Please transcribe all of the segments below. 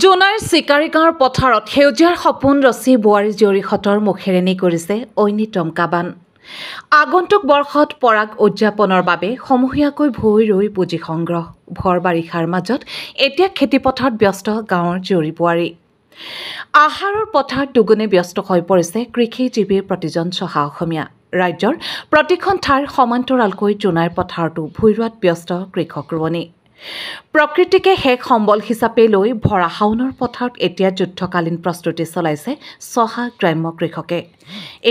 জোনাইৰ চিকাৰীগাঁৱৰ পথাৰত সেউজীয়াৰ সপোন ৰচি বোৱাৰী জীয়ৰীহঁতৰ মুখেৰে কৰিছে ঐনিতম কাবান। আগন্তুক বৰ্ষত পৰাগ উদযাপনৰ বাবে সমূহীয়াকৈ ভূই ৰুই পুঁজি সংগ্ৰহ। ভৰ বাৰিষাৰ মাজত এতিয়া খেতিপথাৰত ব্যস্ত গাঁৱৰ জীয়ৰী বোৱাৰী। আহাৰৰ পথাৰত দুগুণে ব্যস্ত হৈ পৰিছে কৃষিজীৱীৰ প্ৰতিজন চহা অসমীয়া। ৰাজ্যৰ প্ৰতিখন ঠাইৰ সমান্তৰালকৈ জোনাইৰ পথাৰতো ভূই ৰোৱাত ব্যস্ত কৃষক ৰোৱনী। প্ৰকৃতিকে শেষ সম্বল হিচাপে লৈ ভৰা শাওনৰ পথাৰত এতিয়া যুদ্ধকালীন প্ৰস্তুতি চলাইছে চহা গ্ৰাম্য কৃষকে।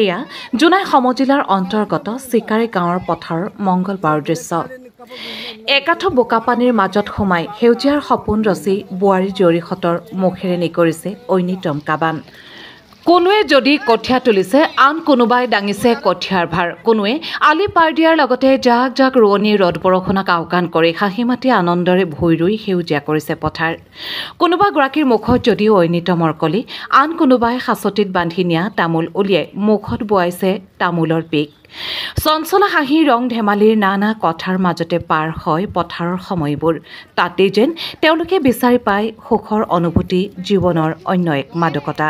এয়া জোনাই সমজিলাৰ অন্তৰ্গত চিকাৰী গাঁৱৰ পথাৰৰ মংগলবাৰৰ দৃশ্য। একাঠো বোকাপানীৰ মাজত সোমাই সেউজীয়াৰ সপোন ৰচি বোৱাৰী জীয়ৰীহঁতৰ মুখেৰে কৰিছে ঐনিতম কাবান। কোনোৱে যদি কঠীয়া তুলিছে, আন কোনোবাই দাঙিছে কঠীয়াৰ ভাৰ। কোনোৱে আলি পাৰ দিয়াৰ লগতে জাক জাক ৰোৱনীৰ ৰ'দ বৰষুণক আওকাণ কৰি হাঁহি মাতি আনন্দৰে ভূই ৰুই সেউজীয়া কৰিছে পথাৰ। কোনোবা গৰাকীৰ মুখত যদিও ঐনিতমৰ কলি, আন কোনোবাই সাঁচতিত বান্ধি নিয়া তামোল উলিয়াই মুখত বোৱাইছে তামোলৰ পিক। চঞ্চলা হাঁহি ৰং ধেমালিৰ নানা কথাৰ মাজতে পাৰ হয় পথাৰৰ সময়বোৰ। তাতেই যেন তেওঁলোকে বিচাৰি পায় সুখৰ অনুভূতি, জীৱনৰ অন্য এক মাদকতা।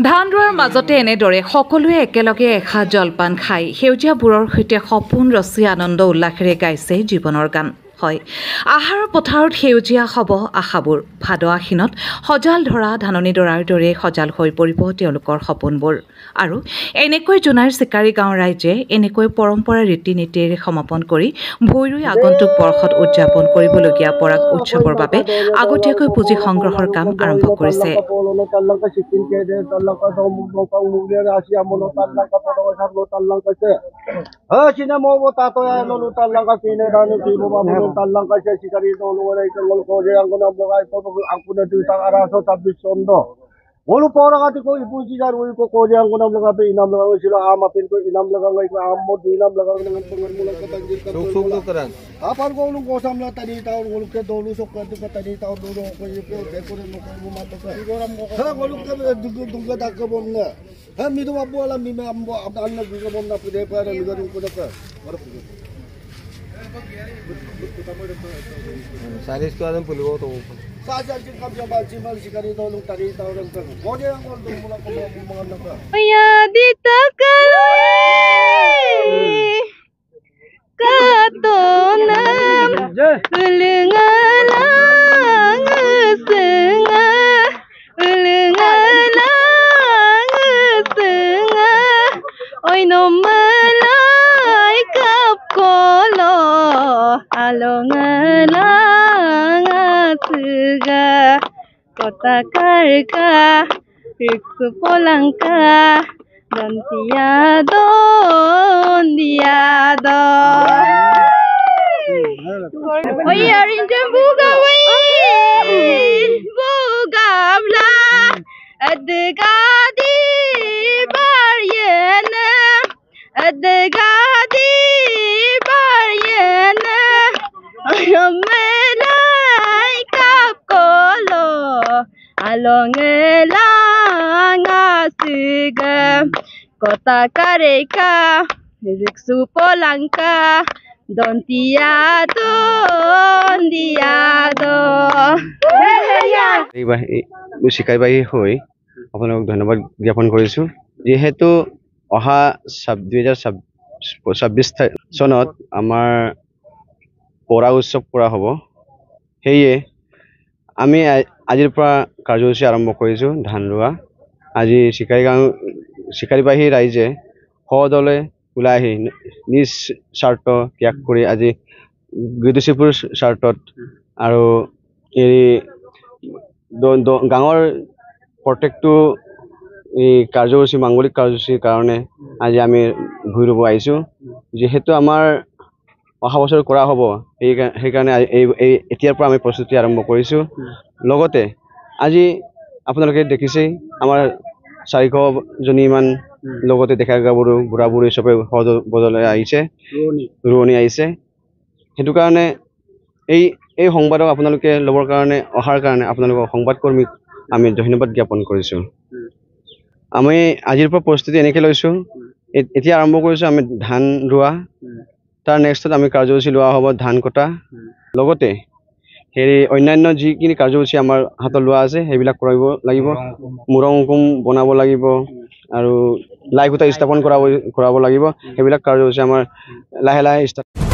ধান ৰোৱাৰ মাজতে এনেদৰে সকলোৱে একেলগে এসাঁজ জলপান খাই সেউজীয়াবোৰৰ সৈতে সপোন ৰচি আনন্দ উল্লাসেৰে গাইছে জীৱনৰ গান। হয়, আহাৰৰ পথাৰত সেউজীয়া হ'ব আশাবোৰ। ভাদ আহিনত সজাল ধৰা ধাননি ডৰাৰ দৰে সজাল হৈ পৰিব তেওঁলোকৰ সপোনবোৰ। আৰু এনেকৈ জোনাইৰ চিকাৰী গাঁৱৰ ৰাইজে এনেকৈ পৰম্পৰা ৰীতি নীতিৰে সমাপন কৰি ভূই ৰুই আগন্তুক বৰ্ষত উদযাপন কৰিবলগীয়া পৰাগ উৎসৱৰ বাবে আগতীয়াকৈ পুঁজি সংগ্ৰহৰ কাম আৰম্ভ কৰিছে। Walau orang kata kau ibu cigar, kau kau yang kau nam laga pe inam laga sila am apin kau inam laga kau am mod inam laga dengan pengemulan kau banjir kau. Sok tu keran. Apa kau lu kau samla tadi tahun kau lu ke dulu sok kau tu tadi tahun dulu kau itu dekor mu kau mata kau. Orang kau kau lu ke duga tak kau bomna. Ham itu apa alam bima ambo abdan nak duga bomna pide pada duga kau dak. Saris kau ada puluh tu. Saja jika jabal jibal sikari tolong tadi tahu orang tu. Kau dia yang kau tu mula kau mengenal kau. Ya ditakai katonam lengalang sengah lengalang sengah oi nomalai kap kolo alongalang sega kota karka riksu polangka don tiado oi arinjam buga wai buga bla adgadi baryana adgadi baryana amelai kap kolo alongelang asiga kota kareka riksu polangka don tiado চিকাৰী বাহী হৈ আপোনালোকক ধন্যবাদ জ্ঞাপন কৰিছোঁ। যিহেতু অহা 2026 চনত আমাৰ পৰাগ উৎসৱ কৰা হ'ব, সেয়ে আমি আজিৰ পৰা কাৰ্যসূচী আৰম্ভ কৰিছোঁ ধান ৰোৱা। আজি চিকাৰী বাহী ৰাইজে সদলে ওলাই আহি নিজ স্বাৰ্থ ত্যাগ কৰি আজি বিদুষীপুৰ স্বাৰ্থত আৰু এই গাঁৱৰ প্ৰত্যেকটো এই কাৰ্যসূচী মাংগলিক কাৰ্যসূচীৰ কাৰণে আজি আমি ভূই ৰুব আহিছোঁ। যিহেতু আমাৰ অহা বছৰ কৰা হ'ব, সেইকাৰণে এতিয়াৰ পৰা আমি প্ৰস্তুতি আৰম্ভ কৰিছোঁ। লগতে আজি আপোনালোকে দেখিছেই আমাৰ 400জনীমান লগতে ডেকা গাভৰু বুঢ়া বুঢ়ী চবে বজলৈ আহিছে ৰোৱনী আহিছে সেইটো কাৰণে এই সংবাদক আপোনালোকে ল'বৰ কাৰণে অহাৰ কাৰণে আপোনালোকৰ সংবাদকৰ্মীক আমি ধন্যবাদ জ্ঞাপন কৰিছোঁ আমি আজিৰ পৰা প্ৰস্তুতি এনেকৈ লৈছোঁ এতিয়া আৰম্ভ কৰিছোঁ আমি ধান ৰোৱা তাৰ নেক্সটত আমি কাৰ্যসূচী লোৱা হ'ব ধান কটা লগতে অন্যান্য যিখিনি কাৰ্যসূচী আমাৰ হাতত লোৱা আছে সেইবিলাক কৰিব লাগিব মুৰং হুকুম বনাব লাগিব আৰু লাই খুঁটা স্থাপন কৰাব লাগিব সেইবিলাক কাৰ্যসূচী আমাৰ লাহে লাহে